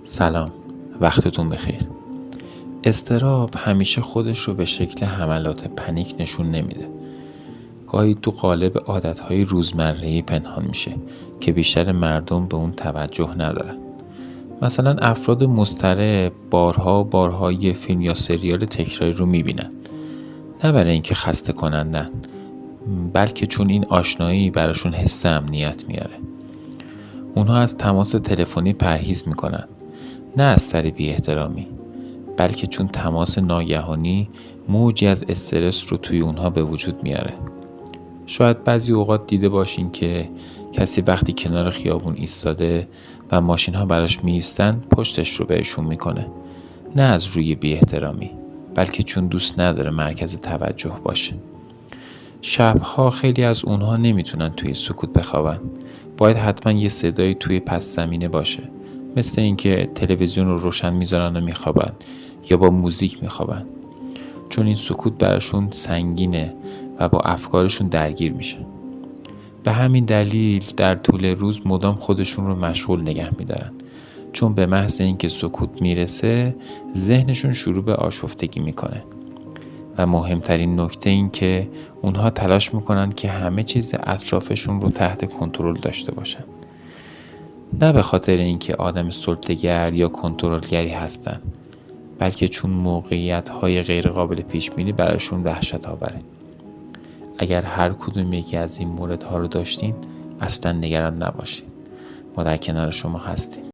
سلام، وقتتون بخیر. اضطراب همیشه خودش رو به شکل حملات پنیک نشون نمیده. گاهی تو قالب عادتهای روزمره‌ای پنهان میشه که بیشتر مردم به اون توجه ندارن. مثلا افراد مضطرب بارها و بارها یه فیلم یا سریال تکراری رو میبینن. نه برای اینکه خسته کنندن، بلکه چون این آشنایی براشون حس امنیت میاره. اونها از تماس تلفنی پرهیز میکنن، نه از سر بی احترامی، بلکه چون تماس ناگهانی موجی از استرس رو توی اونها به وجود میاره. شاید بعضی اوقات دیده باشین که کسی وقتی کنار خیابون ایستاده و ماشین ها براش می ایستن پشتش رو بهشون میکنه، نه از روی بی احترامی، بلکه چون دوست نداره مرکز توجه باشه. شبها خیلی از اونها نمیتونن توی سکوت بخوابن. باید حتما یه صدایی توی پس زمینه باشه، مثل اینکه تلویزیون رو روشن میذارن و میخوابن یا با موزیک میخوابن، چون این سکوت براشون سنگینه و با افکارشون درگیر میشه. به همین دلیل در طول روز مدام خودشون رو مشغول نگه میدارن، چون به محض اینکه سکوت میرسه ذهنشون شروع به آشفتگی میکنه. و مهمترین نکته این که اونها تلاش میکنن که همه چیز اطرافشون رو تحت کنترل داشته باشن. نه به خاطر اینکه آدم سلطه‌گر یا کنترلگری هستن، بلکه چون موقعیت‌های غیر قابل پیش بینی براشون وحشت آوره. اگر هر کدوم یکی از این موردها رو داشتین، اصلا نگران نباشین. ما در کنار شما هستیم.